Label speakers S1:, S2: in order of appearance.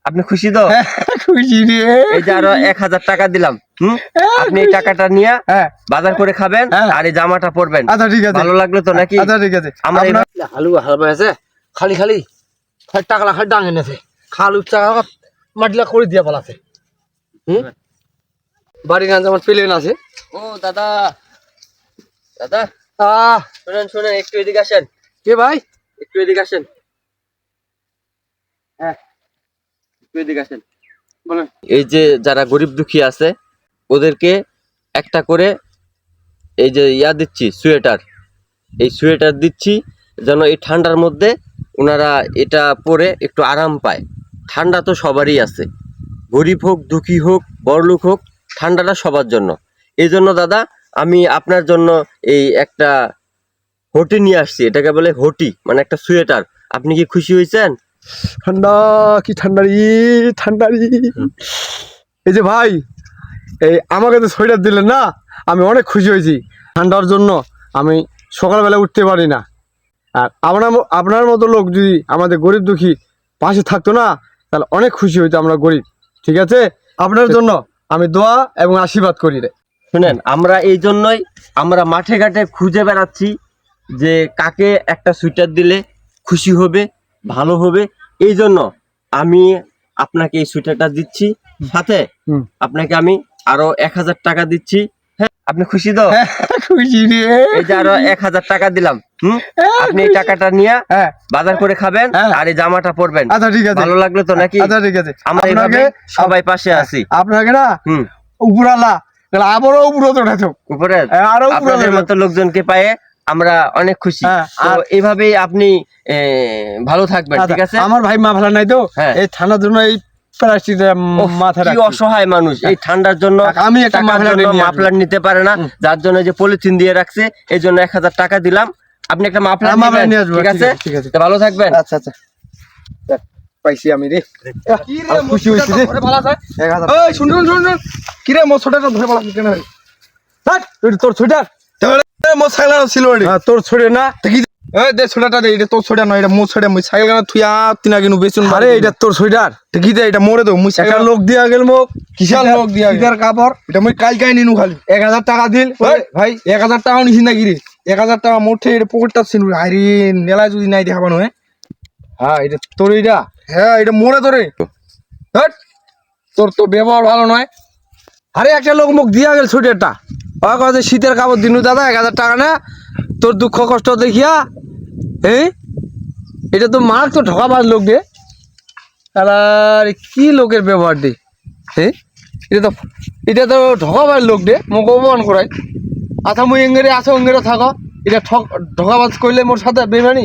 S1: আপনি খুশি তো?
S2: খুশি রে।
S1: এই যে আরো 1000 টাকা দিলাম। আপনি এই টাকাটা নিয়ে বাজার করে খাবেন আর এই জামাটা পরবেন।
S2: আচ্ছা ঠিক আছে,
S1: ভালো লাগলো তো নাকি?
S2: আচ্ছা ঠিক আছে।
S1: আমার
S3: হালুয়া হালুয়া আছে খালি খালি টাকা খালি ডাঙে নেছে খালু টাকা মাটিলা করে দিয়া বলাছে বাড়ি গান আমার প্লেন আছে।
S1: ও দাদা, দাদা
S3: আহ
S1: শুনেন শুনেন, একটু এদিকে আসেন,
S3: কে ভাই?
S1: একটু এদিকে আসেন। একটু এদিকে আসেন।
S3: বলেন।
S1: এই যে যারা গরিব দুঃখী আছে ওদেরকে একটা করে এই যে দিচ্ছি, সোয়েটার। এই সোয়েটার দিচ্ছি যেন এই ঠান্ডার মধ্যে ওনারা এটা পরে একটু আরাম পায়। ঠান্ডা তো সবারই আছে, গরিব হোক দুঃখী হোক বড়লোক হোক, ঠান্ডাটা সবার জন্য। এই জন্য দাদা আমি আপনার জন্য এই একটা হোটি নিয়ে আসছি। এটাকে বলে হোটি, মানে একটা সোয়েটার। আপনি কি খুশি হয়েছেন?
S2: ঠান্ডা কি ঠান্ডারি ঠান্ডারি। এই যে ভাই, এই আমাকে তো সোয়েটার দিলেন না, আমি অনেক খুশি হয়েছি। ঠান্ডার জন্য আমি সকালবেলা উঠতে পারি না। আর আপনার মতো লোক যদি আমাদের গরিব দুঃখী পাশে থাকতো না, তাহলে অনেক খুশি হইতো আমরা গরিব। ঠিক আছে, আপনার জন্য আমি দোয়া এবং আশীর্বাদ করি রে।
S1: শুনেন, আমরা এই জন্যই আমরা মাঠে ঘাটে খুঁজে বেড়াচ্ছি যে কাকে একটা সোয়েটার দিলে খুশি হবে, ভালো হবে। এই জন্য আমি আপনাকে এই সোয়েটারটা দিচ্ছি, সাথে আপনাকে আমি আরো 1000 টাকা দিচ্ছি। হ্যাঁ, আপনি খুশি তো?
S2: খুশি রে।
S1: এই যে আরো 1000 টাকা দিলাম। আপনি এই টাকাটা নিয়ে বাজার করে খাবেন আর এই জামাটা পরবেন।
S2: আচ্ছা ঠিক আছে,
S1: ভালো লাগলো তো নাকি?
S2: আচ্ছা ঠিক আছে।
S1: আমরা এইভাবে সবাই পাশে আছি।
S2: আপনাকে না উপরালা আবারও উপরে তোঠাতো
S1: উপরে
S2: আরো
S1: আপনাদের মতো লোকজনকে পায়ে আমরা অনেক খুশি। তো এইভাবেই আপনি ভালো থাকবেন। ঠিক আছে?
S2: আমার ভাই মা ভালো নাই তো, এই ঠান্ডার জন্য এই
S1: কি অসহায় মানুষ এই ঠান্ডার জন্য
S2: আমি একটা
S1: মাফলার নিতে পারে না, যার জন্য যে পলিথিন দিয়ে রাখছে। এই জন্য 1000 টাকা দিলাম, আপনি একটা মাফলার নিয়ে আসবেন। ঠিক আছে, ভালো থাকবেন।
S2: আচ্ছা আচ্ছা, পাইছি আমি রে, খুশি হয়েছি রে। শুনুন শুনুন, কি রে মোর ছোটাটা ধরে পালা কেন? তোর ছোটার মোর সাইকেল ছিল তোর ছোটে না, দে ছোটাটা দে। এটা তোর ছোটা নয়, এটা মোর ছোটা। মুই সাইকেল গানা থুয়া তিনা কিনু বেচুন। আরে এটা তোর ছোটার কি দে? এটা মোরে দো। মুই সাইকেল লোক দিয়া গেল মোক। কিসার লোক দিয়া গেল? কিসার কাপড়? এটা মুই কাই নিনু খালি 1000 টাকা দিল ভাই। 1000 টাকা নিছি না কি রে? 1000 টাকা মোটে এটা পকেটটা ছিল। আরে নেলা যদি নাই দেখাবানো। হ্যাঁ এটা তোর, এটা হ্যাঁ এটা মোরে তোরে। তোর তো ব্যবহার ভালো নয়। আরে একটা লোক মুখ দিয়া গেল ছোটারটা, কথা শীতের কাপড় দিনু দাদা 1000 টাকা না। তোর দুঃখ কষ্ট দেখিয়া এটা তো মার তো ঠকাবার লোক রে। আর কি লোকের ব্যবহার দে, এটা তো ঠকাবার লোক রে। মোক অপমান করাই। আচ্ছা মুই এঙ্গেরে আছো, এঙ্গেরে থাকো। এটা ঠকাবাজ করলে মোর সাথে বেমানি।